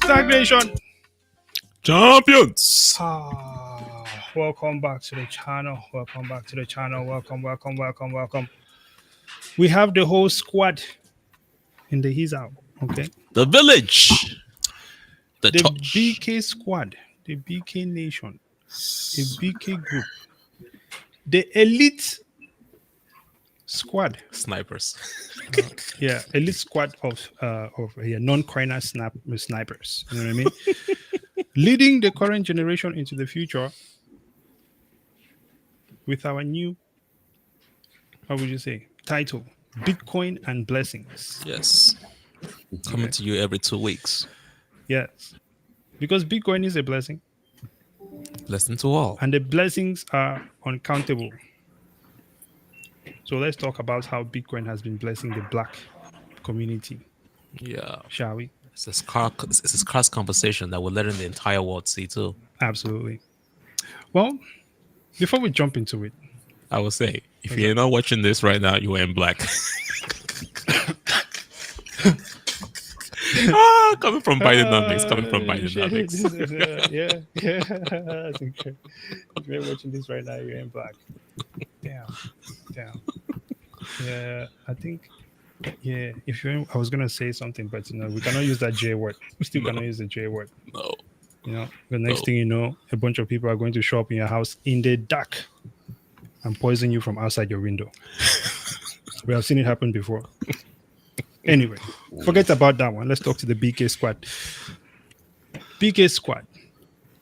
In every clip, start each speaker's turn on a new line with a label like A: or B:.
A: Stagg Nation.
B: Champions.
A: Welcome back to the channel. Welcome back to the channel. Welcome. We have the whole squad in the He's Out. Okay.
B: The village. The touch.
A: BK squad. The BK Nation. The BK group. The elite squad.
B: Snipers.
A: Elite squad of non-coiner snipers. You know what I mean? Leading the current generation into the future with our new, how would you say, title, Bitcoin and Blessings.
B: Yes. Coming to you every 2 weeks.
A: Yes. Because Bitcoin is a blessing.
B: Blessing to all.
A: And the blessings are uncountable. So let's talk about how Bitcoin has been blessing the Black community.
B: Yeah.
A: Shall we?
B: It's a scarce conversation that we're letting the entire world see too.
A: Absolutely. Well, before we jump into it,
B: I will say, if you're not watching this right now, you are in black. Coming from Bidenomics.
A: Yeah. That's okay. If you're watching this right now, you're in black. Damn. Yeah, I think. Yeah, I was gonna say something, but we cannot use that J word. We still cannot use the J word.
B: No.
A: The next thing you know, a bunch of people are going to show up in your house in the dark and poison you from outside your window. We have seen it happen before. Anyway, forget about that one. Let's talk to the BK squad. BK squad.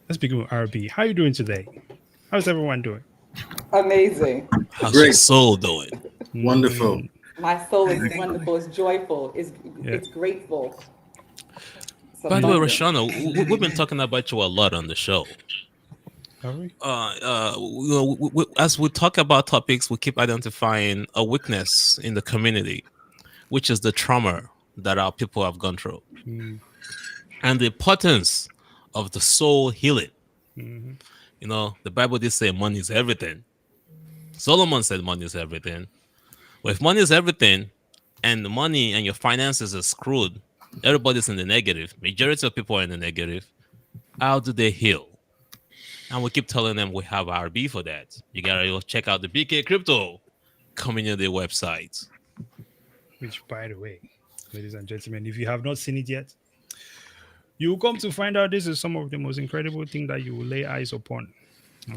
A: Let's begin with RB. How are you doing today? How's everyone doing?
C: Amazing.
B: How's your soul doing?
D: Wonderful.
C: My soul is wonderful. It's joyful. It's grateful.
B: By the way, Roshana, we've been talking about you a lot on the show.
A: Are we?
B: As we talk about topics, we keep identifying a weakness in the community, which is the trauma that our people have gone through, and the importance of the soul healing. The Bible did say money is everything. Solomon said money is everything. Well, if money is everything, and the money and your finances are screwed, everybody's in the negative. Majority of people are in the negative. How do they heal? And we keep telling them we have RB for that. You gotta go check out the BK Crypto community website.
A: Which, by the way, ladies and gentlemen, if you have not seen it yet, you will come to find out this is some of the most incredible things that you will lay eyes upon.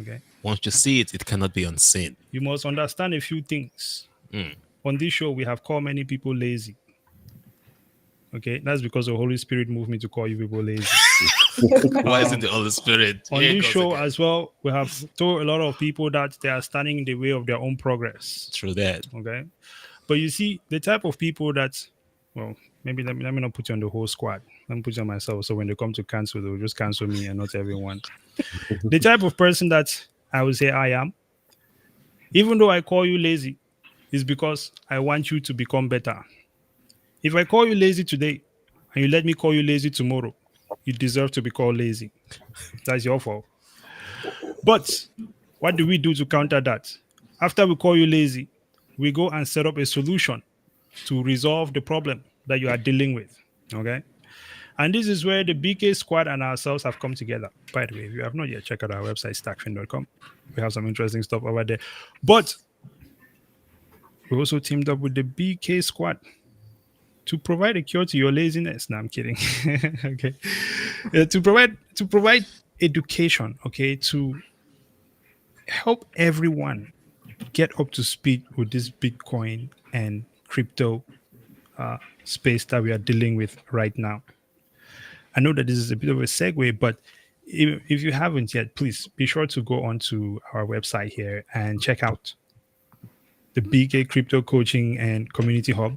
A: Okay.
B: Once you see it, it cannot be unseen.
A: You must understand a few things. On this show, we have called many people lazy. Okay, that's because the Holy Spirit moved me to call you people lazy.
B: Why isn't the Holy Spirit?
A: On this show as well, we have told a lot of people that they are standing in the way of their own progress.
B: True that.
A: Okay. But you see, the type of people that, well, maybe let me not put you on the whole squad. Let me put you on myself. So when they come to cancel, they'll just cancel me and not everyone. The type of person that I would say I am, even though I call you lazy, is because I want you to become better. If I call you lazy today and you let me call you lazy tomorrow, you deserve to be called lazy. That's your fault. But what do we do to counter that? After we call you lazy, we go and set up a solution to resolve the problem that you are dealing with. Okay? And this is where the BK squad and ourselves have come together. By the way, if you have not yet checked out our website, stackfin.com, we have some interesting stuff over there. But we also teamed up with the BK squad to provide a cure to your laziness. No, I'm kidding. Okay. To provide education, okay, to help everyone get up to speed with this Bitcoin and crypto space that we are dealing with right now. I know that this is a bit of a segue, but if you haven't yet, please be sure to go onto our website here and check out the BK Crypto Coaching and Community Hub,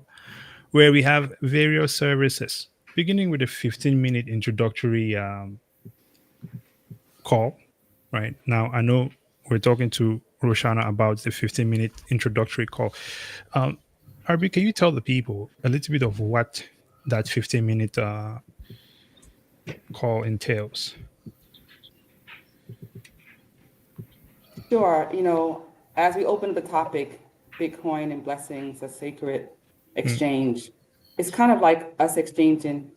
A: where we have various services, beginning with a 15-minute introductory call. Right now, I know we're talking to Roshana about the 15-minute introductory call. Arby, can you tell the people a little bit of what that 15-minute call entails?
C: Sure. As we open the topic, Bitcoin and blessings, a sacred exchange, it's kind of like us exchanging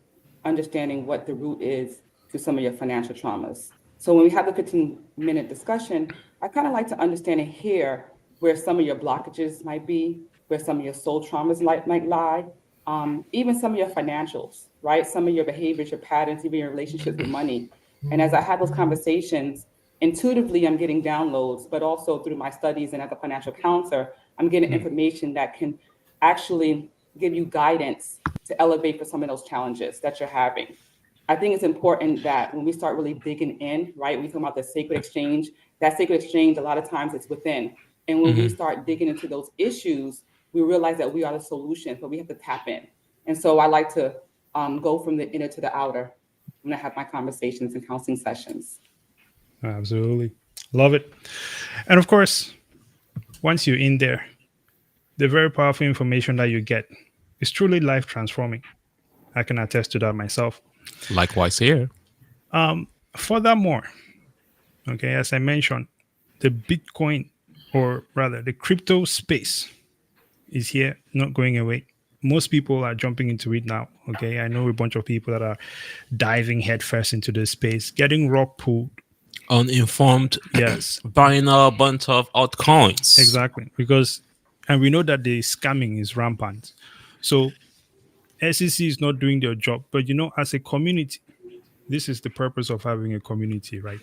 C: understanding what the root is to some of your financial traumas. So when we have the 15-minute discussion, I kind of like to understand and hear where some of your blockages might be, where some of your soul traumas might lie, even some of your financials, right? Some of your behaviors, your patterns, even your relationships with money. And as I have those conversations, intuitively, I'm getting downloads, but also through my studies and as a financial counselor, I'm getting information that can actually give you guidance to elevate for some of those challenges that you're having. I think it's important that when we start really digging in, right, we talk about the sacred exchange, that sacred exchange, a lot of times it's within. And when we start digging into those issues, we realize that we are the solution, but we have to tap in. And so I like to go from the inner to the outer when I have my conversations and counseling sessions.
A: Absolutely. Love it. And of course, once you're in there, the very powerful information that you get is truly life transforming. I can attest to that myself.
B: Likewise here.
A: Furthermore, okay, as I mentioned, the Bitcoin, or rather the crypto space, is here, not going away. Most people are jumping into it now. Okay, I know a bunch of people that are diving headfirst into this space, getting rock pulled.
B: Uninformed,
A: Yes,
B: buying a bunch of altcoins.
A: exactly. And we know that the scamming is rampant. So SEC is not doing their job. But as a community, this is the purpose of having a community, right?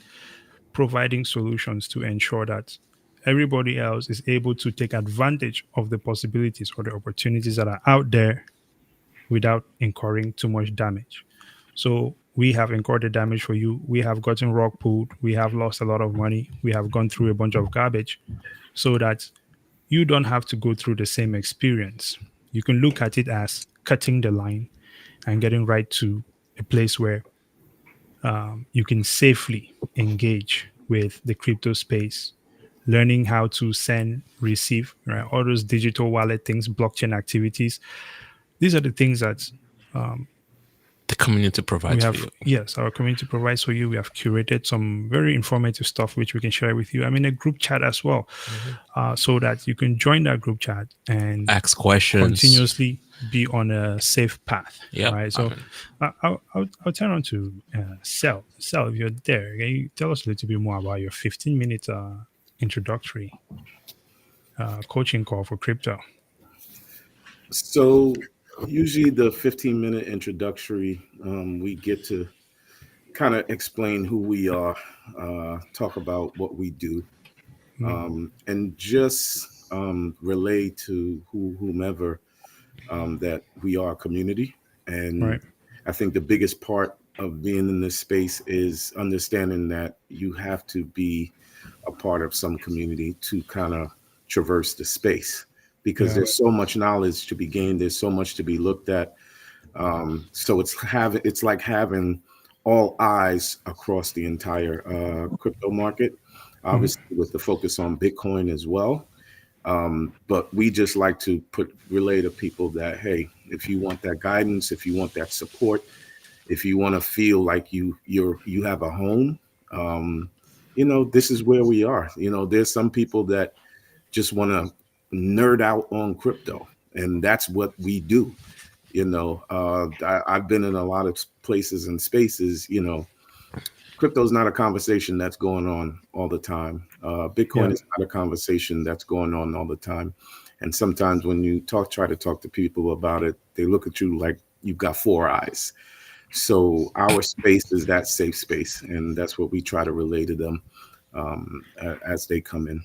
A: Providing solutions to ensure that everybody else is able to take advantage of the possibilities or the opportunities that are out there without incurring too much damage. So we have incurred the damage for you. We have gotten rock pulled. We have lost a lot of money. We have gone through a bunch of garbage so that you don't have to go through the same experience. You can look at it as cutting the line and getting right to a place where you can safely engage with the crypto space, learning how to send, receive, right? All those digital wallet things, blockchain activities. These are the things that
B: The community
A: we
B: provides
A: have.
B: for you.
A: Yes, our community provides for you. We have curated some very informative stuff which we can share with you. I mean, a group chat as well, so that you can join that group chat and
B: Ask questions.
A: continuously be on a safe path.
B: Yep.
A: Right. So I'll turn on to Sel. Sel, if you're there, can you tell us a little bit more about your 15-minute introductory coaching call for crypto?
D: So usually the 15-minute introductory, we get to kind of explain who we are, talk about what we do, and just relay to whomever that we are a community. And
A: Right.
D: I think the biggest part of being in this space is understanding that you have to be a part of some community to kind of traverse the space, because there's so much knowledge to be gained. There's so much to be looked at. So it's like having all eyes across the entire crypto market, obviously with the focus on Bitcoin as well. But we just like to relay to people that, hey, if you want that guidance, if you want that support, if you want to feel like you have a home, this is where we are. There's some people that just want to nerd out on crypto, and that's what we do. I've been in a lot of places and spaces. Crypto is not a conversation that's going on all the time. Bitcoin is not a conversation that's going on all the time. And sometimes when you try to talk to people about it, they look at you like you've got four eyes. So our space is that safe space, and that's what we try to relay to them as they come in.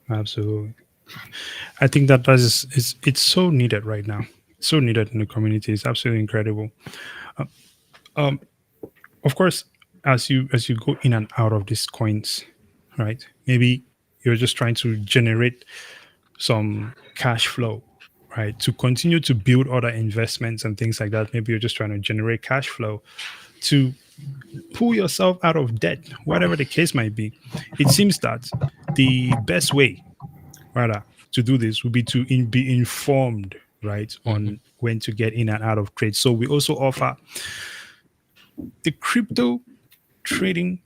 A: Absolutely. I think that it's so needed right now. So needed in the community. It's absolutely incredible. Of course, as you go in and out of these coins, right? Maybe you're just trying to generate some cash flow, right? To continue to build other investments and things like that. Maybe you're just trying to generate cash flow to pull yourself out of debt, whatever the case might be. It seems that the best way, rather, to do this would be to be informed, right, on when to get in and out of trades. So we also offer the crypto trading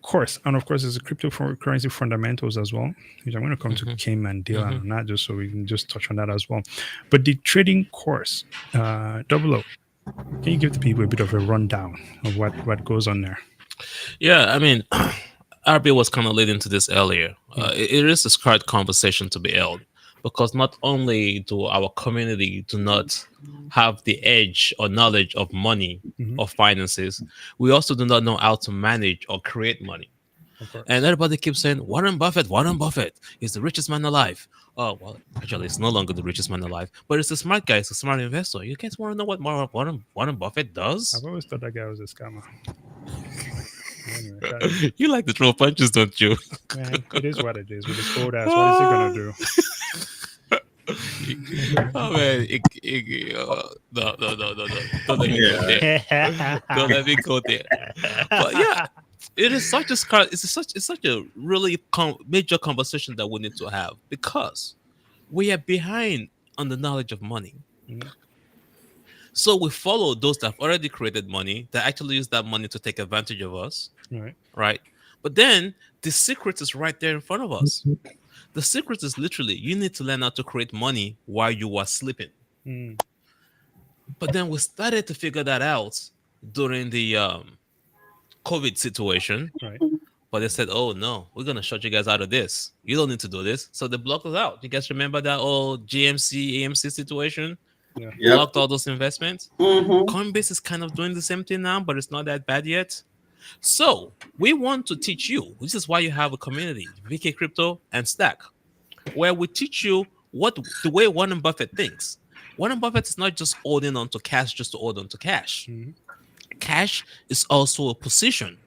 A: course, and of course, there's a cryptocurrency fundamentals as well, which I'm going to come to Kim and Dylan on that, just so we can just touch on that as well. But the trading course, Double O, Can you give the people a bit of a rundown of what goes on there?
B: Yeah, I mean, RB was kind of leading to this earlier. It is a scarred conversation to be held because not only do our community do not have the edge or knowledge of money or finances, we also do not know how to manage or create money.
A: Of course.
B: And everybody keeps saying, Warren Buffett is the richest man alive. Oh, well, actually, it's no longer the richest man alive, but it's a smart guy. It's a smart investor. You guys want to know what Warren Buffett does?
A: I've always thought that guy was a scammer. Anyway,
B: You like to throw punches, don't you?
A: man, it is what it is. With his old ass, what is he gonna do?
B: Oh man, no, don't let me go there. Don't let me go there. But yeah, it is such a it's such a really major conversation that we need to have because we are behind on the knowledge of money. So we follow those that have already created money that actually use that money to take advantage of us, right? But then the secret is right there in front of us. The secret is literally you need to learn how to create money while you are sleeping. But then we started to figure that out during the COVID situation.
A: Right.
B: But they said, oh no, we're going to shut you guys out of this. You don't need to do this. So they blocked us out. You guys remember that old GMC, AMC situation?
A: Yeah.
B: Blocked all those investments. Coinbase is kind of doing the same thing now, but it's not that bad yet. So we want to teach you. This is why you have a community, BK Crypto and STAKK, where we teach you what the way Warren Buffett thinks. Warren Buffett is not just holding on to cash just to hold on to cash. Cash is also a position.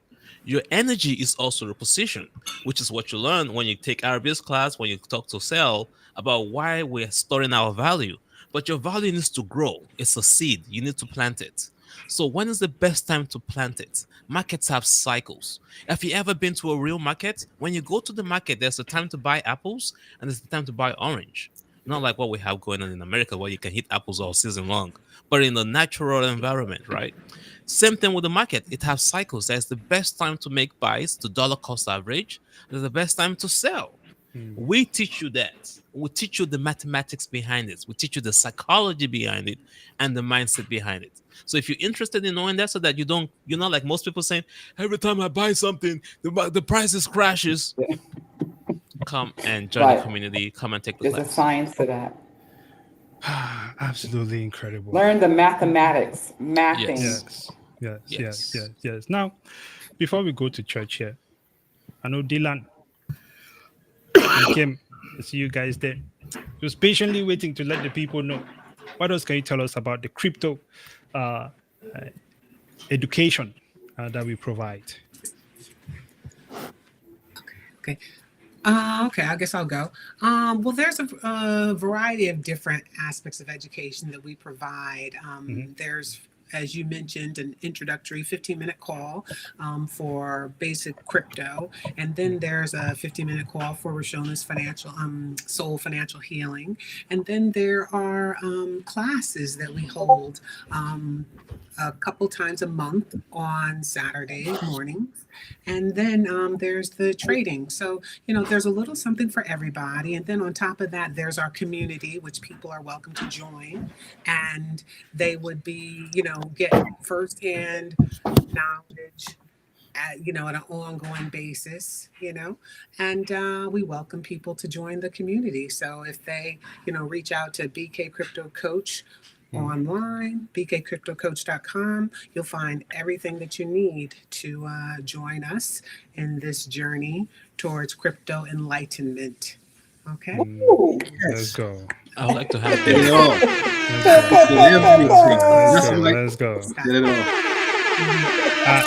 B: Your energy is also a position, which is what you learn when you take RB's class, when you talk to Sal about why we're storing our value. But your value needs to grow. It's a seed. You need to plant it. So when is the best time to plant it? Markets have cycles. Have you ever been to a real market? When you go to the market, there's a time to buy apples and there's a time to buy orange. Not like what we have going on in America where you can hit apples all season long, but in a natural environment, right? Same thing with the market. It has cycles. There's the best time to make buys to dollar cost average. There's the best time to sell. We teach you that. We teach you the mathematics behind it. We teach you the psychology behind it and the mindset behind it. So if you're interested in knowing that, so that you're not like most people saying, every time I buy something, the prices crashes. Come and join the community. Come and take the class.
C: There's a science to that.
A: Absolutely incredible.
C: Learn the mathematics, mathing.
A: Yes. Now, before we go to church here, I know Dylan came. I see you guys there. He was patiently waiting to let the people know. What else can you tell us about the crypto education that we provide?
E: Okay. I guess I'll go. Well, there's a variety of different aspects of education that we provide. There's, as you mentioned, an introductory 15-minute call for basic crypto. And then there's a 15-minute call for Rashona's soul financial healing. And then there are classes that we hold a couple times a month on Saturday mornings. And then there's the trading. So, there's a little something for everybody. And then on top of that, there's our community, which people are welcome to join. And they would be, get firsthand knowledge at an ongoing basis, and we welcome people to join the community. So if they, reach out to BK Crypto Coach online, bkcryptocoach.com, you'll find everything that you need to join us in this journey towards crypto enlightenment. Okay.
A: Let's go.
B: I would like to have
F: Get it all.
A: Let's go.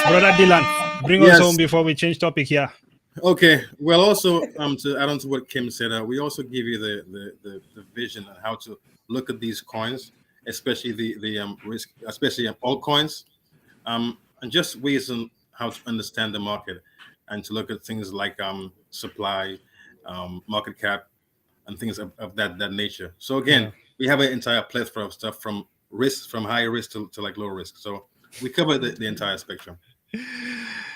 A: Brother Dylan, bring us home before we change topic here.
F: Okay. Well, also to add on to what Kim said, we also give you the vision on how to look at these coins, especially the risk, especially altcoins, and just ways on how to understand the market and to look at things like supply, market cap, and things of that nature. So again, we have an entire plethora of stuff from high risk to like low risk. So we cover the entire spectrum.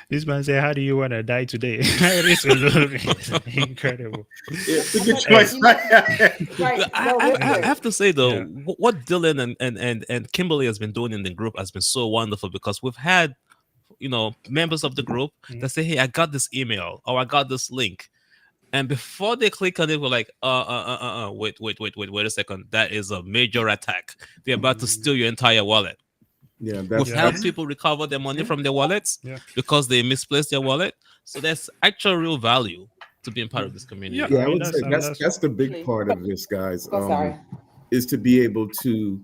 A: This man said, "How do you want to die today?" It's incredible.
F: Yeah, it's a good
C: But,
F: choice.
C: you know, right? No,
B: I
C: listen.
B: have to say though,
A: Yeah.
B: what Dylan and Kimberly has been doing in the group has been so wonderful, because we've had, members of the group that say, "Hey, I got this email or I got this link," and before they click on it, we're like, wait a second, that is a major attack. They're about to steal your entire wallet."
D: Yeah,
B: We've
A: Yeah.
B: helped people recover their money from their wallets
A: Yeah.
B: because they misplaced their wallet. So there's actual real value to being part of this community.
A: Yeah.
D: yeah.
A: I
D: I
A: mean,
D: would say that's the big
C: Please.
D: part of this, guys.
C: Oh, sorry.
D: Is to be able to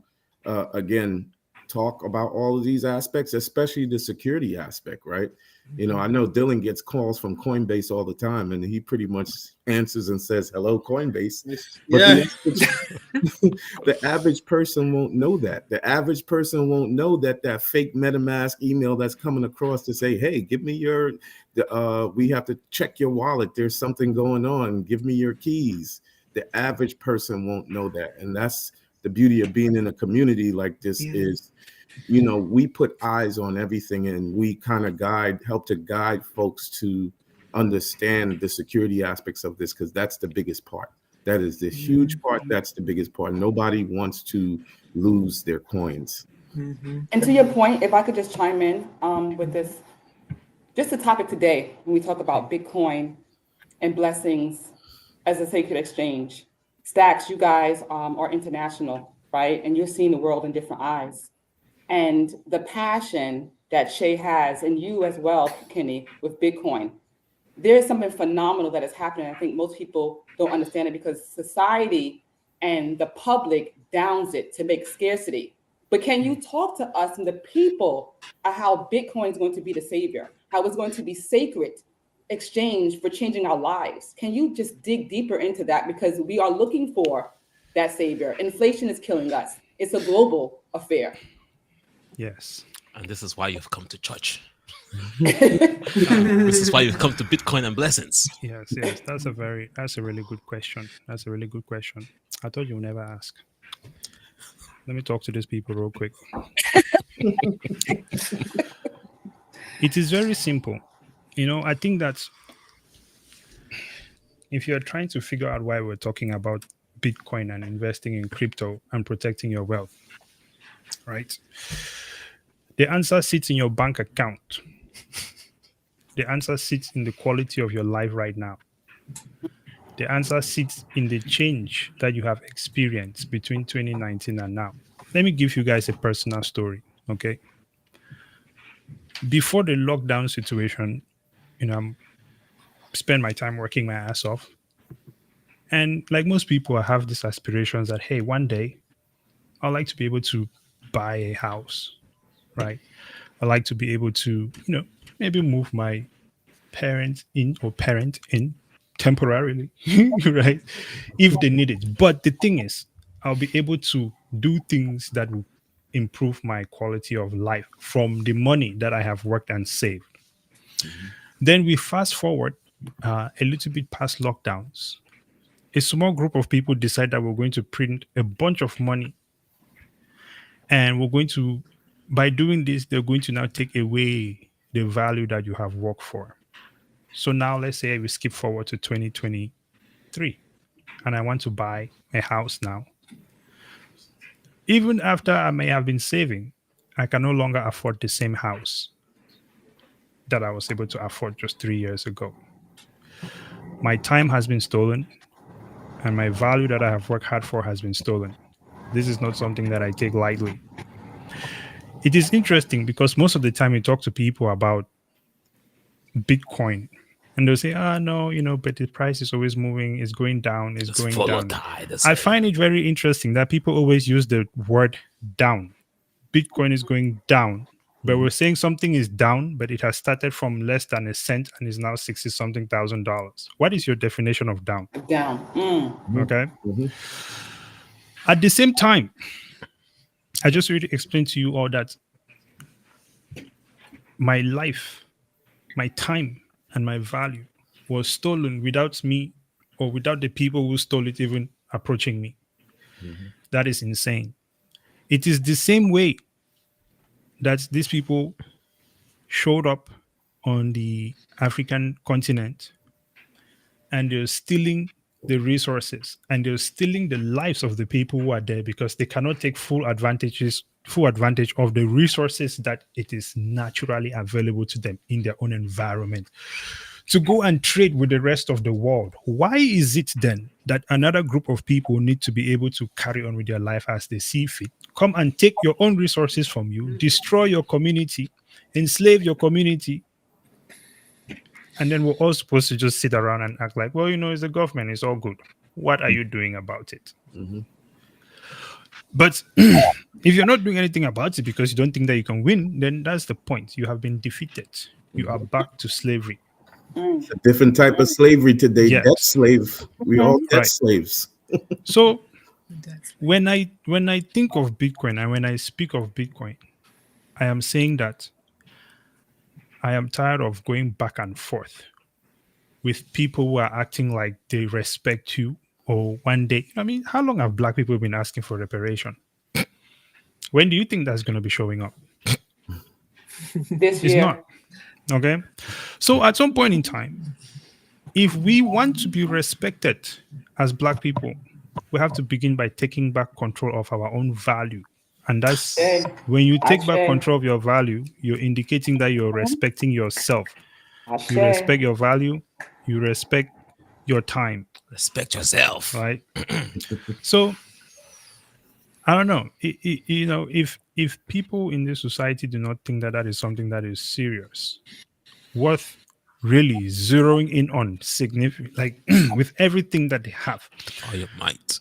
D: again talk about all of these aspects, especially the security aspect, right? I know Dylan gets calls from Coinbase all the time, and he pretty much answers and says, "Hello, Coinbase." But
F: Yeah.
D: the average person won't know that. The average person won't know that fake MetaMask email that's coming across to say, "Hey, give me we have to check your wallet. There's something going on. Give me your keys." The average person won't know that, and that's the beauty of being in a community like this. Is we put eyes on everything, and we kind of help to guide folks to understand the security aspects of this, because that's the biggest part. That is the huge part. That's the biggest part. Nobody wants to lose their coins.
C: And to your point, if I could just chime in with this, just the topic today, when we talk about Bitcoin and blessings as a sacred exchange. Stacks, you guys are international, right? And you're seeing the world in different eyes. And the passion that Shay has, and you as well, Kenny, with Bitcoin, there is something phenomenal that is happening. I think most people don't understand it because society and the public downs it to make scarcity. But can you talk to us and the people of how Bitcoin is going to be the savior, how it's going to be sacred exchange for changing our lives? Can you just dig deeper into that? Because we are looking for that savior. Inflation is killing us. It's a global affair.
A: Yes.
B: And this is why you've come to church. This is why you've come to Bitcoin and blessings.
A: Yes. That's a really good question. That's a really good question. I thought you would never ask. Let me talk to these people real quick. It is very simple. I think that if you're trying to figure out why we're talking about Bitcoin and investing in crypto and protecting your wealth, right? The answer sits in your bank account. The answer sits in the quality of your life right now. The answer sits in the change that you have experienced between 2019 and now. Let me give you guys a personal story, okay? Before the lockdown situation, I spend my time working my ass off. And like most people, I have these aspirations that, hey, one day I'd like to be able to buy a house, right? I'd like to be able to, maybe move my parent in temporarily, right? If they need it. But the thing is, I'll be able to do things that will improve my quality of life from the money that I have worked and saved. Then we fast forward a little bit past lockdowns. A small group of people decide that we're going to print a bunch of money, and we're going to, by doing this, they're going to now take away the value that you have worked for. So now let's say we skip forward to 2023 and I want to buy a house now. Even after I may have been saving, I can no longer afford the same house that I was able to afford just 3 years ago. My time has been stolen, and my value that I have worked hard for has been stolen. This is not something that I take lightly. It is interesting because most of the time you talk to people about Bitcoin, and they'll say, no, but the price is always moving, it's going down, it's going down. I find it very interesting that people always use the word down. Bitcoin is going down, but we're saying something is down, but it has started from less than a cent and is now $60-something thousand. What is your definition of down?
C: Down.
A: Okay. At the same time, I just really explain to you all that my life, my time, and my value was stolen without me or without the people who stole it even approaching me. That is insane. It is the same way that these people showed up on the African continent, and they're stealing the resources, and they're stealing the lives of the people who are there because they cannot take full advantage of the resources that it is naturally available to them in their own environment to go and trade with the rest of the world. Why is it then that another group of people need to be able to carry on with their life as they see fit, come and take your own resources from you, destroy your community, enslave your community, and then we're all supposed to just sit around and act like, well, it's the government, it's all good. What are you doing about it?
D: Mhm.
A: But if you're not doing anything about it because you don't think that you can win, then that's the point. You have been defeated. You are back to slavery.
D: A different type of slavery today.
A: Yes.
D: Debt slave. We all debt
A: Right.
D: slaves.
A: So when I think of Bitcoin and when I speak of Bitcoin, I am saying that I am tired of going back and forth with people who are acting like they respect you, or one day. I mean, how long have black people been asking for reparation? When do you think that's going to be showing up?
C: This
A: It's
C: year.
A: not. Okay. So at some point in time, if we want to be respected as black people, we have to begin by taking back control of our own value. And that's when you take back control of your value, you're indicating that you're respecting yourself. You respect your value, you respect your time.
B: Respect yourself.
A: Right. So I don't know. If people in this society do not think that is something that is serious, worth really zeroing in on, significant, like with everything that they have,
B: all your might.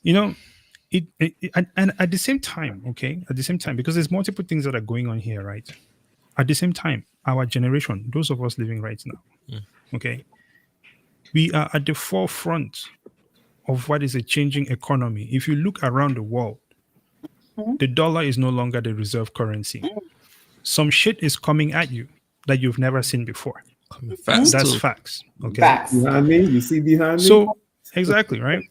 A: And at the same time, because there's multiple things that are going on here, right? At the same time, our generation, those of us living right now, okay, we are at the forefront of what is a changing economy. If you look around the world, the dollar is no longer the reserve currency. Some shit is coming at you that you've never seen before. That's facts. Okay.
C: Facts.
D: Behind me, you see behind me.
A: So exactly, right.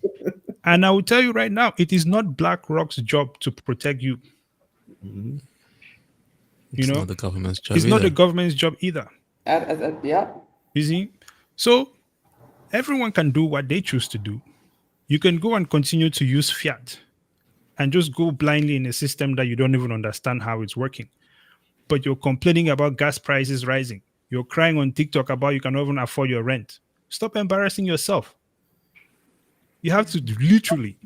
A: And I will tell you right now, it is not BlackRock's job to protect you.
B: It's not the government's job.
A: It's not the government's job either.
C: Yeah.
A: You see? So everyone can do what they choose to do. You can go and continue to use fiat and just go blindly in a system that you don't even understand how it's working. But you're complaining about gas prices rising. You're crying on TikTok about you cannot even afford your rent. Stop embarrassing yourself. You have to literally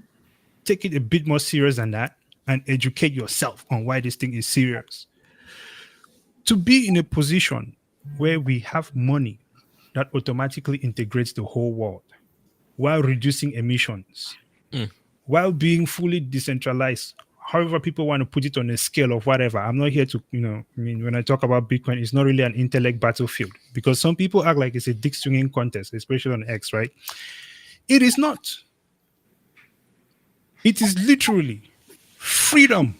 A: take it a bit more serious than that and educate yourself on why this thing is serious. To be in a position where we have money that automatically integrates the whole world while reducing emissions, while being fully decentralized, however people want to put it on a scale of whatever. I'm not here to, when I talk about Bitcoin, it's not really an intellect battlefield because some people act like it's a dick swinging contest, especially on X, right? It is not. It is literally freedom.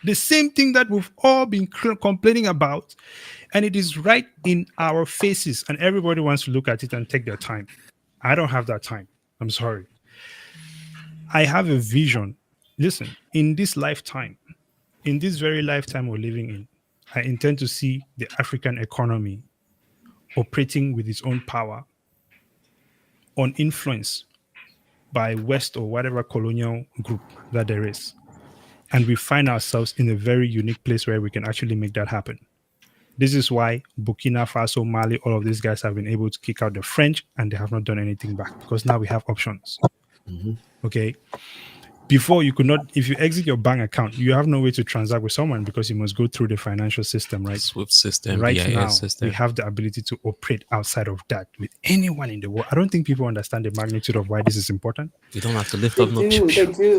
A: The same thing that we've all been complaining about, and it is right in our faces, and everybody wants to look at it and take their time. I don't have that time. I'm sorry. I have a vision. Listen, in this lifetime, in this very lifetime we're living in, I intend to see the African economy operating with its own power, uninfluenced by West or whatever colonial group that there is. And we find ourselves in a very unique place where we can actually make that happen. This is why Burkina Faso, Mali, all of these guys have been able to kick out the French and they have not done anything back because now we have options. Okay. Before you could not, if you exit your bank account, you have no way to transact with someone because you must go through the financial system, right?
B: SWIFT system,
A: right
B: BIS
A: now,
B: system.
A: we have the ability to operate outside of that with anyone in the world. I don't think people understand the magnitude of why this is important.
B: You don't have to lift up no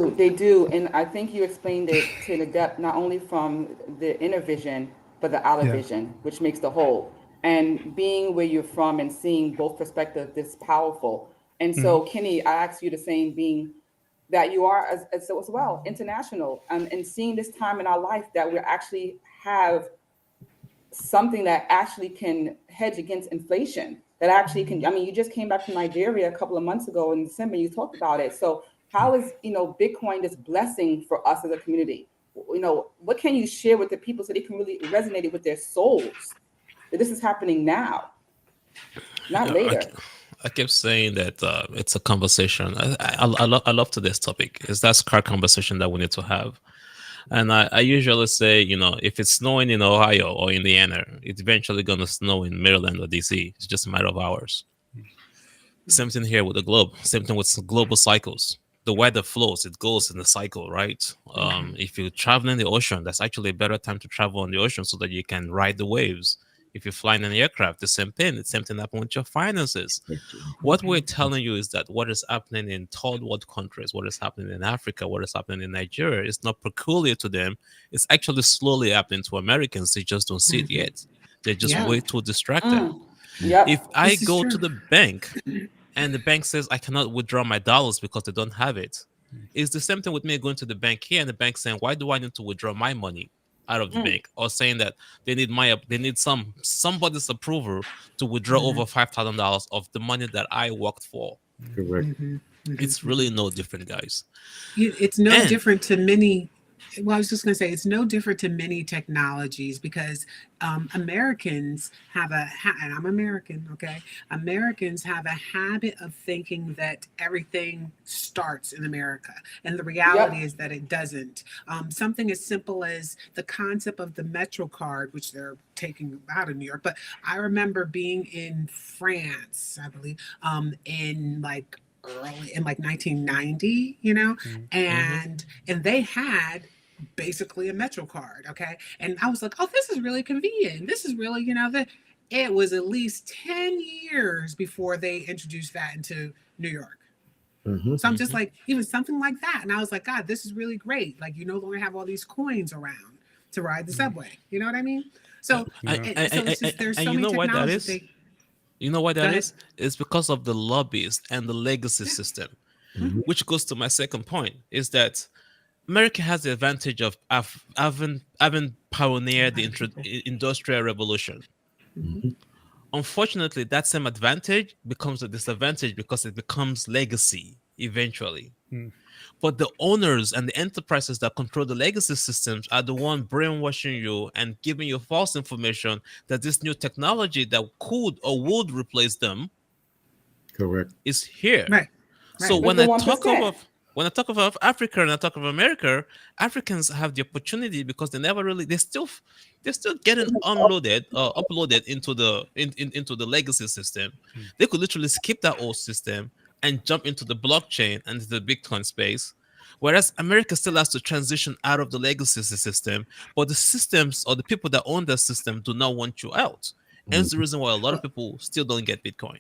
C: They do. And I think you explained it to the depth, not only from the inner vision, but the outer vision, which makes the whole. And being where you're from and seeing both perspectives is powerful. And so, Kenny, I asked you the same, being that you are as well international, and seeing this time in our life that we actually have something that actually can hedge against inflation, that actually can, you just came back from Nigeria a couple of months ago in December, you talked about it. So how is, Bitcoin this blessing for us as a community? What can you share with the people so they can really resonate it with their souls? that this is happening now, not later.
B: I kept saying that it's a conversation. I love today's topic. Is that scar conversation that we need to have. And I usually say, if it's snowing in Ohio or Indiana, it's eventually going to snow in Maryland or DC. It's just a matter of hours. Same thing here with the globe. Same thing with global cycles. The weather flows, it goes in the cycle, right? If you're traveling the ocean, that's actually a better time to travel on the ocean so that you can ride the waves. If you're flying an aircraft, the same thing. It's same thing happening with your finances. What we're telling you is that what is happening in third world countries, what is happening in Africa, what is happening in Nigeria, is not peculiar to them. It's actually slowly happening to Americans. They just don't see it yet. They're just way too distracted.
C: Yep.
B: If I
E: This is
B: go
E: true.
B: to the bank and the bank says I cannot withdraw my dollars because they don't have it, it's the same thing with me going to the bank here and the bank saying, why do I need to withdraw my money out of the bank? Or saying that they need somebody's approval to withdraw over $5,000 of the money that I worked for.
D: Correct.
B: It's really no different, guys.
E: It's no
B: And-
E: different to many. Well, I was just going to say it's no different to many technologies because Americans have and I'm American, okay? Americans have a habit of thinking that everything starts in America. And the reality is that it doesn't. Something as simple as the concept of the Metro card, which they're taking out of New York. But I remember being in France, I believe, in early in 1990, and they had basically a Metro card, okay? And I was like, oh, this is really convenient. This is really, it was at least 10 years before they introduced that into New York. So I'm just like, even something like that. And I was like, God, this is really great. Like, you no longer have all these coins around to ride the subway. You know what I mean? So, it's just, there's so
B: and you
E: many
B: know why that
E: technologies.
B: is? You know why that
E: Go
B: is? It's because of the lobbyists and the legacy system, which goes to my second point, is that America has the advantage of having pioneered the industrial revolution. Unfortunately, that same advantage becomes a disadvantage because it becomes legacy eventually. But the owners and the enterprises that control the legacy systems are the one brainwashing you and giving you false information that this new technology that could or would replace them
D: Correct.
B: is here.
E: Right.
B: So
C: With
B: when
C: the
B: I talk
C: 1%.
B: about Africa and I talk of America, Africans have the opportunity because they're still getting uploaded into the legacy system. They could literally skip that old system and jump into the blockchain and the Bitcoin space. Whereas America still has to transition out of the legacy system, but the systems or the people that own that system do not want you out. And it's the reason why a lot of people still don't get Bitcoin.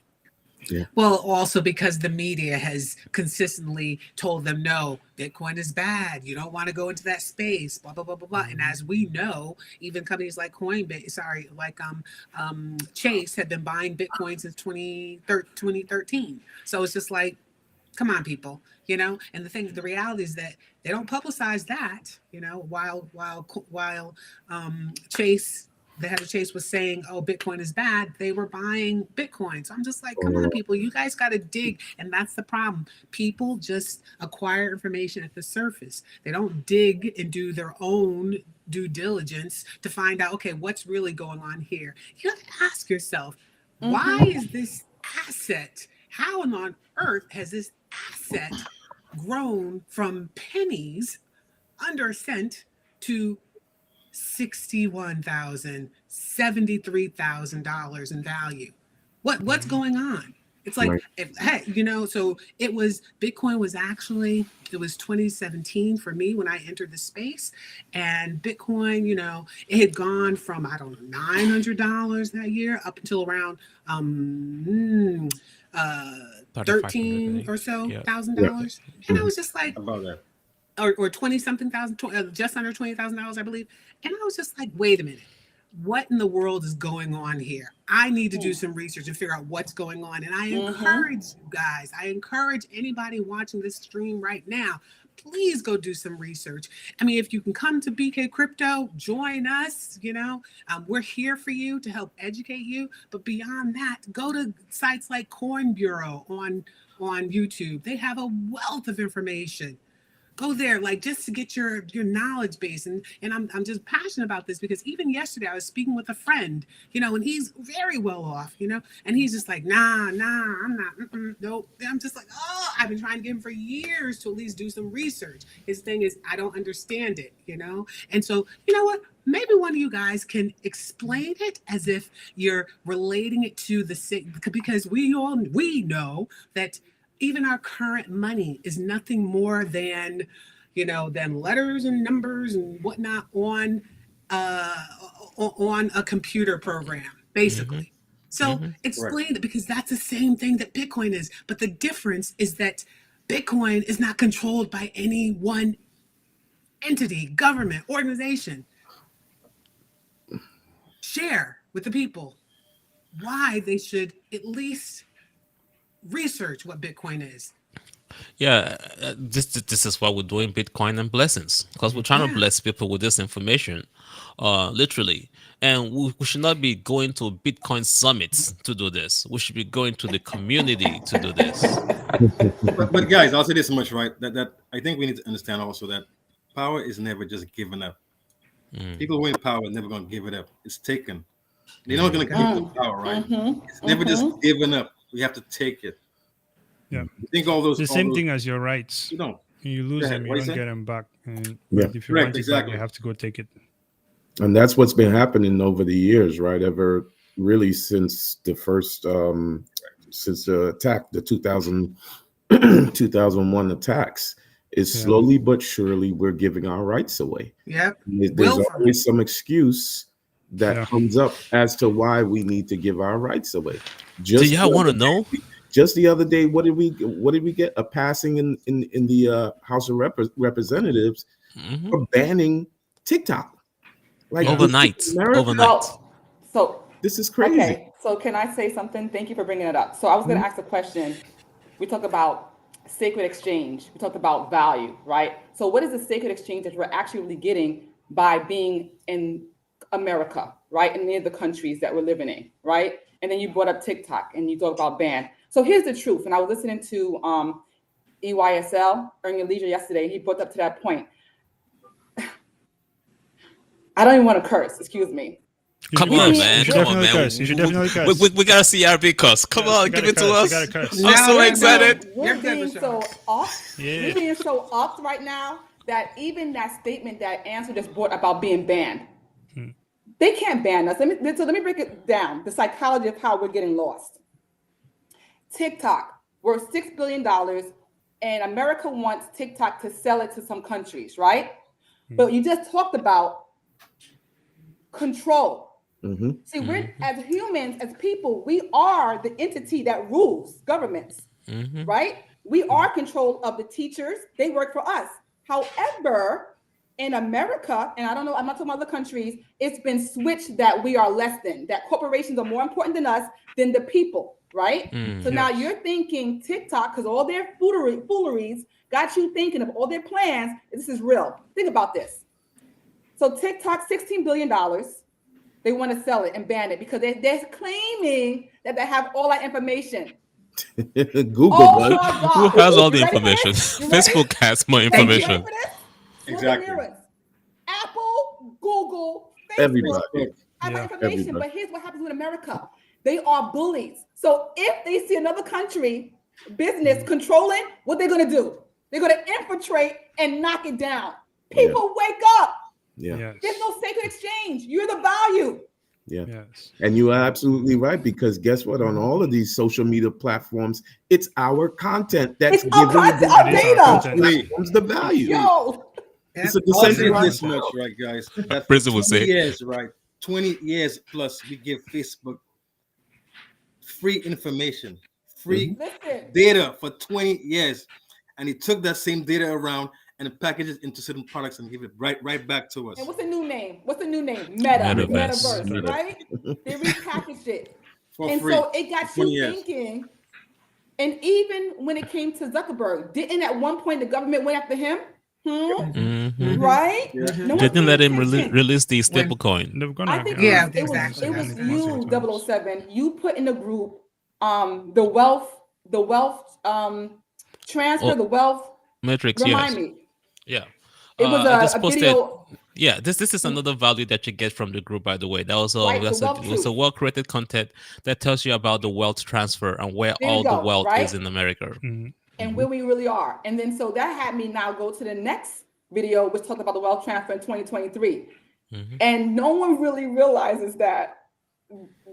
E: Well, also because the media has consistently told them, no, Bitcoin is bad. You don't want to go into that space, blah, blah, blah, blah, blah. And as we know, even companies like Chase have been buying Bitcoin since 2013. So it's just like, come on, people, and the reality is that they don't publicize that, while Chase, the head of Chase was saying, oh, Bitcoin is bad, they were buying Bitcoin. So I'm just like, come on, people, you guys got to dig. And that's the problem. People just acquire information at the surface. They don't dig and do their own due diligence to find out, okay, what's really going on here. You have to ask yourself, why is this asset, how on earth has this asset grown from pennies under a cent to $61,000, $73,000 in value? What's going on? It's like, so Bitcoin was actually, it was 2017 for me when I entered the space, and Bitcoin, it had gone from, I don't know, $900 that year up until around 13 or so $1,000. And I was just like,
F: About that.
E: or 20 something thousand, just under $20,000, I believe. And I was just like, wait a minute, what in the world is going on here? I need to do some research and figure out what's going on. And I encourage you guys, I encourage anybody watching this stream right now, please go do some research. I mean, if you can come to BK Crypto, join us, we're here for you to help educate you. But beyond that, go to sites like Coin Bureau on YouTube. They have a wealth of information. go there, like just to get your knowledge base. And I'm just passionate about this because even yesterday I was speaking with a friend, and he's very well off, and he's just like, nah, I'm not, nope. And I'm just like, oh, I've been trying to get him for years to at least do some research. His thing is, I don't understand it, And so, you know what? Maybe one of you guys can explain it as if you're relating it to the same, because we know that even our current money is nothing more than, than letters and numbers and whatnot on a computer program, basically. So explain it, because that's the same thing that Bitcoin is. But the difference is that Bitcoin is not controlled by any one entity, government, organization. Share with the people why they should at least research what Bitcoin is.
B: Yeah, this is why we're doing Bitcoin and blessings, because we're trying to bless people with this information, literally. And we should not be going to Bitcoin summits to do this. We should be going to the community to do this.
F: But guys, I'll say this much, right? That I think we need to understand also that power is never just given up. People win power are never going to give it up. It's taken. They're not going to keep the power, right? It's never just given up. We have to take it.
A: Yeah.
F: You think all those
A: same thing as your rights.
F: You don't.
A: You lose them, you don't get them back. And if you
D: Correct,
A: want it back, you have to go take it.
D: And that's what's been happening over the years, right? Ever really since the first, since the attack, the 2001 attacks, is slowly but surely we're giving our rights away.
E: Yep.
D: There's always some excuse that comes up as to why we need to give our rights away.
B: Do y'all want to know?
D: Just the other day, what did we get? A passing in the House of Representatives for banning TikTok. Like
B: overnight.
C: So
D: this is crazy.
C: Okay, so can I say something? Thank you for bringing it up. So I was going to ask a question. We talk about sacred exchange. We talked about value, right? So what is the sacred exchange that we're actually getting by being in America, right? And near the countries that we're living in, right? And then you brought up TikTok and you talk about ban. So here's the truth. And I was listening to EYSL, Earn Your Leisure, yesterday. And he brought up to that point. I don't even want to curse, excuse me.
B: Come on, man.
A: You should definitely curse.
B: We got to CRB curse. Come on, give it to us. I'm so excited.
C: We're being so off. We're being so off right now that even that statement that Answer just brought about being banned, they can't ban us. Let me break it down. The psychology of how we're getting lost. TikTok worth $6 billion, and America wants TikTok to sell it to some countries, right? But you just talked about control. See, we're as humans, as people, we are the entity that rules governments, right? We are control of the teachers. They work for us. However, in America, and I don't know, I'm not talking about other countries, it's been switched that we are less than, that corporations are more important than us, than the people, right? So now you're thinking TikTok, because all their fooleries got you thinking of all their plans. This is real. Think about this. So TikTok, $16 billion. They want to sell it and ban it because they're claiming that they have all our information.
D: Google does.
B: Who has all the information? Facebook has more information.
F: Exactly.
C: Apple, Google, Facebook
D: Everybody.
C: have information. But here's what happens with America. They are bullies. So if they see another country business controlling, what they're going to do? They're going to infiltrate and knock it down. People wake up. There's no sacred exchange. You're the value.
D: And you are absolutely right, because guess what? On all of these social media platforms, it's our content that's giving
C: our data.
D: It's the value.
F: It's a decentralized much, right, guys? That
B: Prison will say.
F: Years, right? 20 years plus, we give Facebook free information, free data for 20 years, and he took that same data around and package it into certain products and give it right back to us.
C: And what's the new name? Metaverse, right? They repackaged it. For free. So it got you thinking. And even when it came to Zuckerberg, didn't at one point the government went after him? Right? No,
B: they didn't let him release the stablecoin.
C: I think it was you, 007. You put in the group the wealth transfer, the wealth
B: Matrix.
C: Remind me.
B: Yeah.
C: It was
B: I just
C: a
B: posted.
C: video.
B: Yeah, this is another value that you get from the group, by the way. That was
C: Right, the
B: it
C: wealth
B: was a
C: truth.
B: well-created content that tells you about the wealth transfer and where
C: There you
B: all the
C: go,
B: wealth
C: right?
B: is in America.
C: And where we really are. And then so that had me now go to the next video, which talked about the wealth transfer in 2023. And no one really realizes that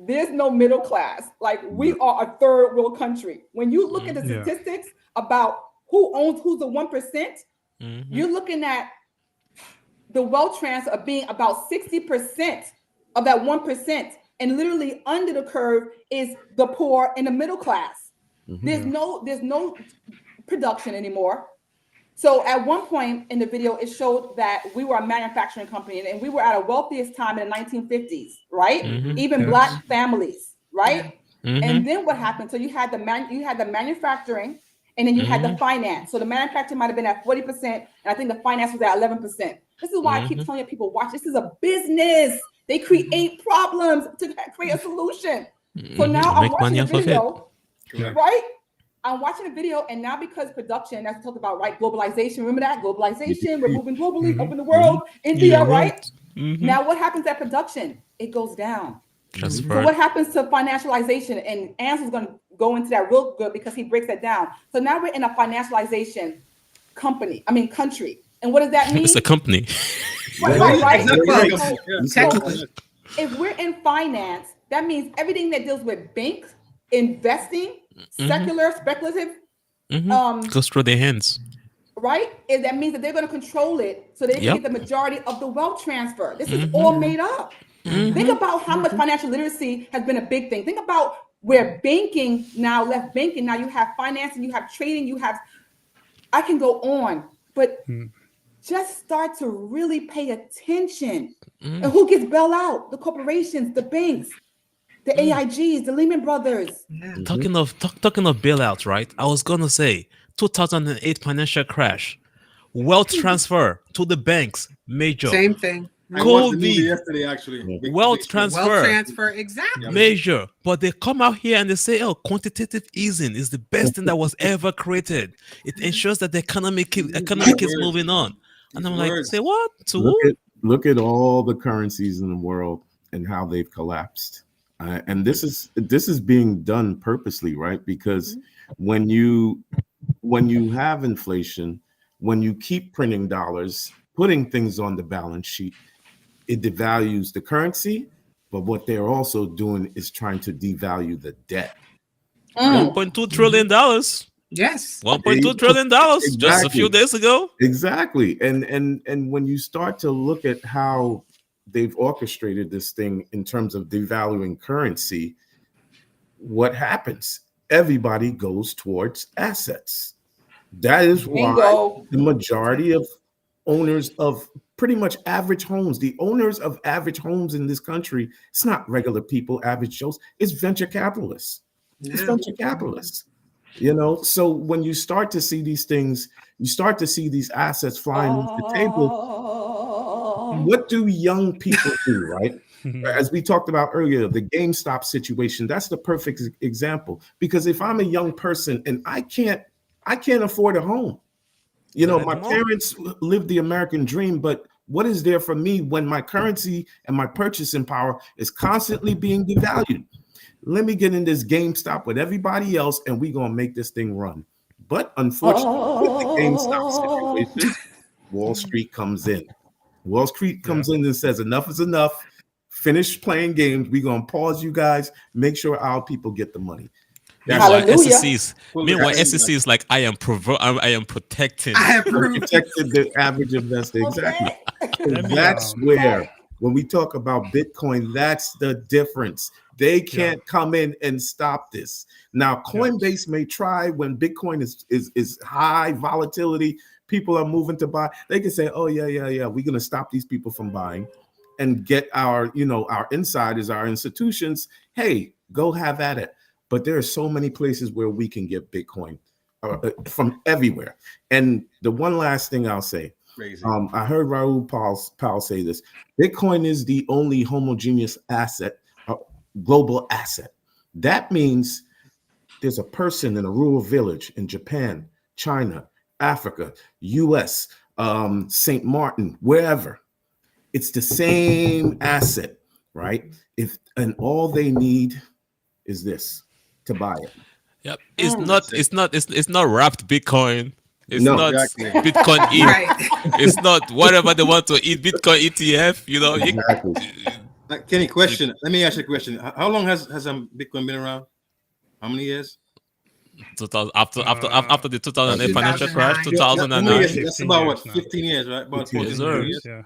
C: there's no middle class. Like we are a third world country. When you look at the statistics about who's the 1%, you're looking at the wealth transfer of being about 60% of that 1%. And literally under the curve is the poor and the middle class. There's no production anymore. So at one point in the video, it showed that we were a manufacturing company and we were at a wealthiest time in the 1950s, right? Even Black families, right? And then what happened? So you had the manufacturing, and then you had the finance. So the manufacturing might have been at 40%, and I think the finance was at 11%. This is why I keep telling people, watch, this is a business. They create problems to create a solution. So now I'm watching the video, right? I'm watching a video, and now because production, that's talked about, right? Globalization, remember that? Globalization, we're moving globally, open the world, India, right? Now what happens at production? It goes down. So what happens to financialization? And Answer's going to go into that real good because he breaks that down. So now we're in a financialization country. And what does that mean?
B: It's a company.
C: Right.
E: Technically.
C: If we're in finance, that means everything that deals with banks, investing, secular, speculative,
B: goes through their hands.
C: Right? And that means that they're going to control it so they can get the majority of the wealth transfer. This is all made up. Think about how much financial literacy has been a big thing. Think about where banking now left banking. Now you have financing, you have trading, I can go on, but just start to really pay attention. And who gets bailed out? The corporations, the banks, the AIGs, the Lehman Brothers.
B: Talking of bailouts, right? I was gonna say 2008 financial crash, wealth transfer to the banks, major.
E: Same thing.
F: I watched the movie yesterday, actually.
B: Wealth transfer.
E: Wealth transfer, exactly.
B: Major. But they come out here and they say, oh, quantitative easing is the best thing that was ever created. It ensures that the economy keeps moving on. And I'm like, say what?
D: Look at all the currencies in the world and how they've collapsed. And this is being done purposely, right? Because when you have inflation, when you keep printing dollars, putting things on the balance sheet, it devalues the currency. But what they're also doing is trying to devalue the debt.
B: $1.2 trillion.
E: Yes.
B: $1.2 trillion just a few days ago.
D: Exactly. And when you start to look at how they've orchestrated this thing in terms of devaluing currency, what happens? Everybody goes towards assets. That is why the majority of owners of pretty much average homes, the owners of average homes in this country, it's not regular people, average Joes, it's venture capitalists. It's venture capitalists. So when you start to see these things, you start to see these assets flying off the table. What do young people do, right? As we talked about earlier, the GameStop situation, that's the perfect example. Because if I'm a young person and I can't afford a home, my parents lived the American dream, but what is there for me when my currency and my purchasing power is constantly being devalued? Let me get in this GameStop with everybody else, and we're going to make this thing run. But unfortunately, with the GameStop situation, Wall Street comes in. Wall Street comes in and says, enough is enough. Finish playing games. We're going to pause you guys. Make sure our people get the money.
B: Meanwhile, SEC is like, I am protecting.
D: I have protected the average investor. Exactly. That's where, when we talk about Bitcoin, that's the difference. They can't come in and stop this. Now, Coinbase may try when Bitcoin is high volatility, people are moving to buy. They can say, oh, yeah, we're going to stop these people from buying and get our insiders, our institutions. Hey, go have at it. But there are so many places where we can get Bitcoin from everywhere. And the one last thing I'll say, I heard Raoul Pal say this: Bitcoin is the only homogeneous asset, global asset. That means there's a person in a rural village in Japan, China, Africa, US, St. Martin, wherever. It's the same asset, right? And all they need is this to buy it.
B: Yep. It's not wrapped Bitcoin. It's
D: No.
B: not
F: Exactly.
B: Bitcoin eat.
E: Right.
B: It's not whatever they want to eat. Bitcoin ETF. You know.
D: Exactly.
F: Kenny, question. Let me ask you a question. How long has Bitcoin been around? How many years?
B: 2000, after the 2008 financial
E: 2009.
B: crash,
F: How many
B: 2009.
F: years? That's
A: 15
F: about
A: years
F: what,
A: now.
F: 15 years, right? About
D: 15
F: 14
B: years.
F: years.
A: Yeah.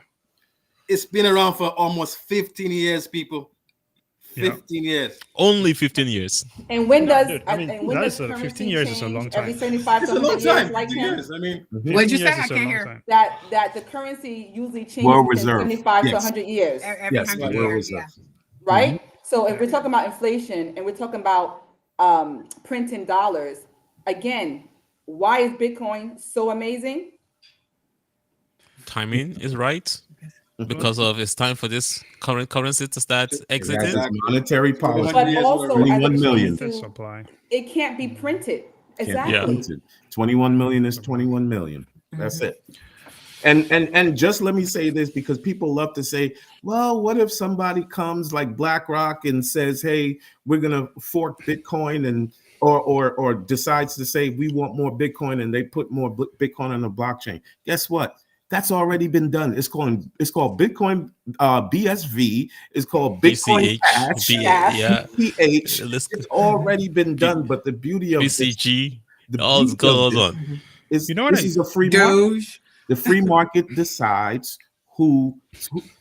F: It's been around for almost 15 years, people.
A: Yeah.
F: 15 years.
B: Only 15 years.
C: And when does
A: dude, I mean,
C: and when
A: that
C: does
A: is a- 15
C: currency
A: years is a
C: change
A: long
C: every
A: time.
C: 75
F: It's
C: to
F: a long
C: 100 years,
F: time.
C: like
F: 15
C: him?
F: years. I mean,
E: What'd
A: 15
E: you say?
A: years
E: I
A: is a
E: can't
A: long
E: hear.
A: time.
C: That the currency usually changes
D: World
C: within
D: Reserve.
C: 75 to
D: Yes.
C: 100 years,
E: Every
D: Yes,
E: 100
D: World
E: years.
D: Reserve.
E: Yeah.
C: right? So if we're talking about inflation and we're talking about printing dollars, again, why is Bitcoin so amazing?
B: Timing is right because of it's time for this current currency to start
D: It has
B: exiting.
D: its monetary policy.
C: But
F: years
C: also
F: already.
C: as
D: 21
C: it
D: million.
C: pertains
A: That's
C: to,
A: supply.
C: it can't be printed.
D: Can't be
C: Exactly.
D: printed. 21 million is 21 million. That's it. And just let me say this, because people love to say, well, what if somebody comes like BlackRock and says, hey, we're gonna fork Bitcoin, and or decides to say we want more Bitcoin, and they put more Bitcoin on the blockchain. Guess what? That's already been done. It's called Bitcoin BSV. It's called Bitcoin
B: BCH,
D: Cash.
B: yeah.
D: BCH.
B: Let's
D: It's already been done. But the beauty of this,
B: BCG.
D: the
B: All
D: beauty of
B: goes
D: this
B: on.
D: is
A: You know what
D: this
A: I-
D: is a free market.
E: Doge.
D: The free market decides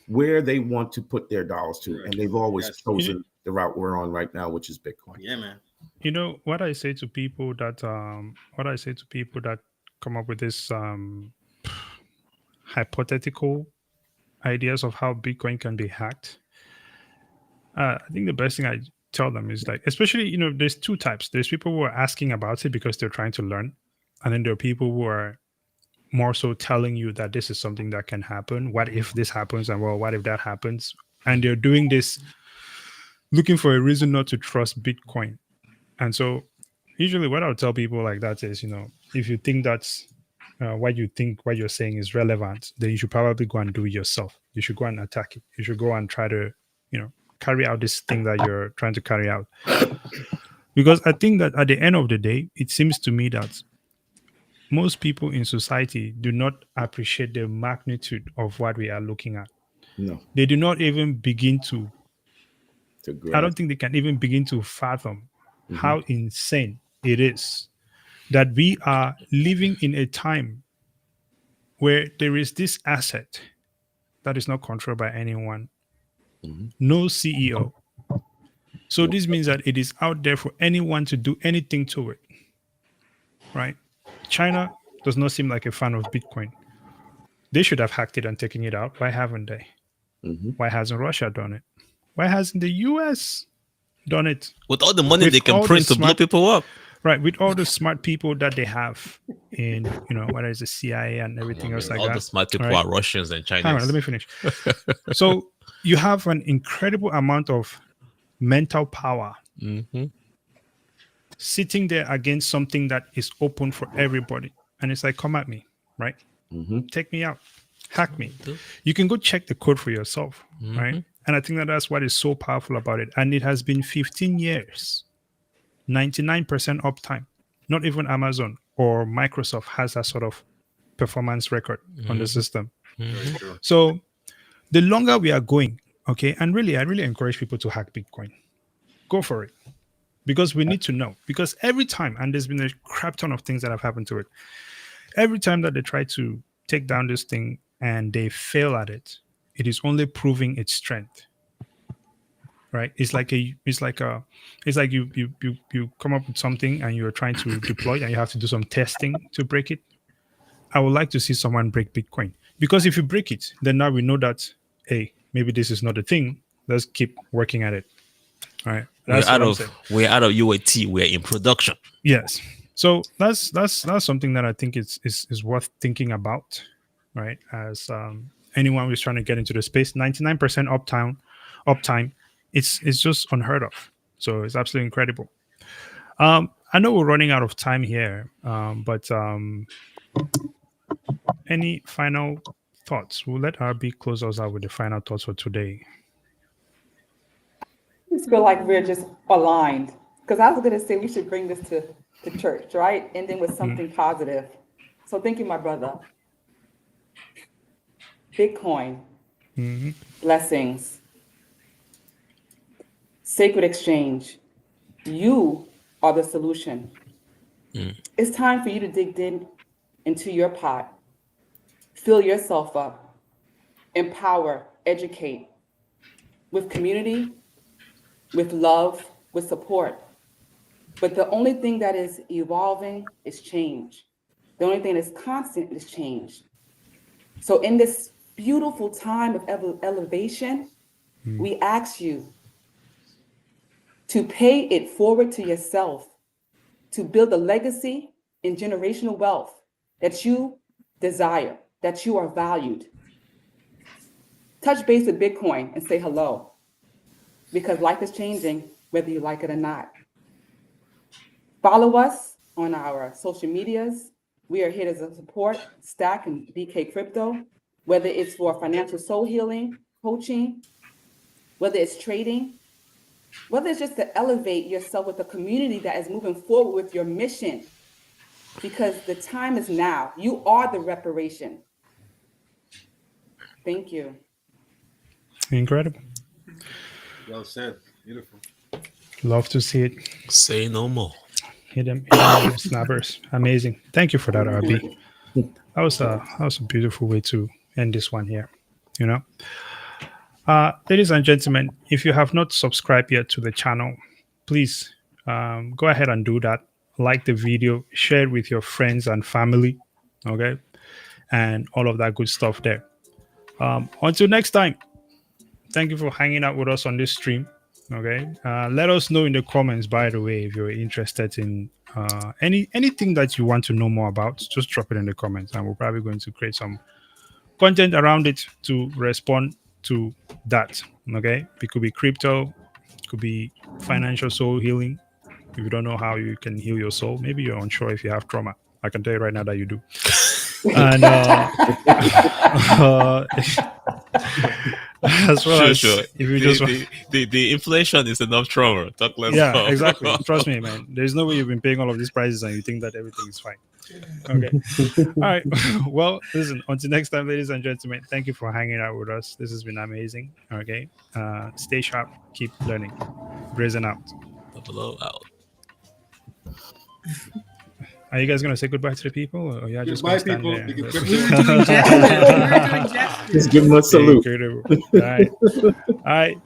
D: where they want to put their dollars to, and they've always
F: Yes.
D: chosen the route we're on right now, which is Bitcoin.
F: Yeah, man.
A: You know what I say to people that come up with this hypothetical ideas of how Bitcoin can be hacked. I think the best thing I tell them is, like, especially, there's two types. There's people who are asking about it because they're trying to learn, and then there are people who are more so telling you that this is something that can happen. What if this happens? And, well, what if that happens? And they're doing this looking for a reason not to trust Bitcoin. And so usually what I'll tell people like that is, if you think that's what you're saying is relevant, then you should probably go and do it yourself. You should go and attack it. You should go and try to, carry out this thing that you're trying to carry out. Because I think that at the end of the day, it seems to me that most people in society do not appreciate the magnitude of what we are looking at.
D: No,
A: They do not even begin to,
D: to
A: I
D: grasp.
A: don't think they can even begin to fathom how insane it is that we are living in a time where there is this asset that is not controlled by anyone, no CEO. So this means that it is out there for anyone to do anything to it, right? China does not seem like a fan of Bitcoin. They should have hacked it and taken it out. Why haven't they? Why hasn't Russia done it? Why hasn't the US done it?
B: With all the money
A: With
B: they can
A: all the
B: print to blow
A: smart-
B: people up.
A: Right, with all the smart people that they have in, whether it's the CIA and everything else like
B: All
A: that.
B: the smart people
A: right?
B: are Russians and Chinese.
A: Hang on, let me finish. So you have an incredible amount of mental power sitting there against something that is open for everybody. And it's like, come at me, right? Take me out, hack me. You can go check the code for yourself, right? And I think that that's what is so powerful about it. And it has been 15 years, 99% uptime. Not even Amazon or Microsoft has that sort of performance record on the system. So the longer we are going, okay, and really, I really encourage people to hack Bitcoin. Go for it. Because we need to know. Because every time, and there's been a crap ton of things that have happened to it, every time that they try to take down this thing and they fail at it, it is only proving its strength. Right? It's like you come up with something and you're trying to deploy and you have to do some testing to break it. I would like to see someone break Bitcoin. Because if you break it, then now we know that, hey, maybe this is not a thing. Let's keep working at it. All right.
B: We're out of UAT. We're in production.
A: Yes. So that's something that I think is worth thinking about, right? As anyone who's trying to get into the space, 99% uptime, it's just unheard of. So it's absolutely incredible. I know we're running out of time here, but any final thoughts? We'll let RB close us out with the final thoughts for today.
C: I just feel like we're just aligned. Because I was going to say we should bring this to church, right? Ending with something positive. So thank you, my brother. Bitcoin, blessings, sacred exchange. You are the solution. It's time for you to dig into your pot, fill yourself up, empower, educate with community, with love, with support. But the only thing that is evolving is change. The only thing that's constant is change. So in this beautiful time of elevation, we ask you to pay it forward to yourself, to build a legacy and generational wealth that you desire, that you are valued. Touch base with Bitcoin and say hello, because life is changing whether you like it or not. Follow us on our social medias. We are here to support STAKK and BK Crypto, whether it's for financial soul healing, coaching, whether it's trading, whether it's just to elevate yourself with a community that is moving forward with your mission, because the time is now. You are the reparation. Thank you.
A: Incredible.
F: Well said. Beautiful.
A: Love to see it.
B: Say no more.
A: Hit them snappers. Amazing. Thank you for that, RB. That was a beautiful way to end this one here. You know, ladies and gentlemen, if you have not subscribed yet to the channel, please go ahead and do that. Like the video, share it with your friends and family, okay, and all of that good stuff there. Until next time, thank you for hanging out with us on this stream. Okay, let us know in the comments, by the way, if you're interested in anything that you want to know more about. Just drop it in the comments, and we're probably going to create some content around it to respond to that. Okay, it could be crypto, it could be financial soul healing. If you don't know how you can heal your soul, maybe you're unsure if you have trauma. I can tell you right now that you do. And as well
B: Sure.
A: if you just
B: the inflation is enough trauma. Talk less.
A: yeah, exactly. Trust me, man. There's no way you've been paying all of these prices and you think that everything is fine. Okay. All right. Well, listen, until next time, ladies and gentlemen, thank you for hanging out with us. This has been amazing. Okay. Stay sharp, keep learning. Brazen out.
B: Buffalo out.
A: Are you guys gonna say goodbye to the people, or you're just
F: Goodbye,
A: gonna stand
F: people.
A: there?
F: You can
E: We were doing gestures. We were doing gestures.
D: Just give them a salute.
A: Incredible. All right. All right.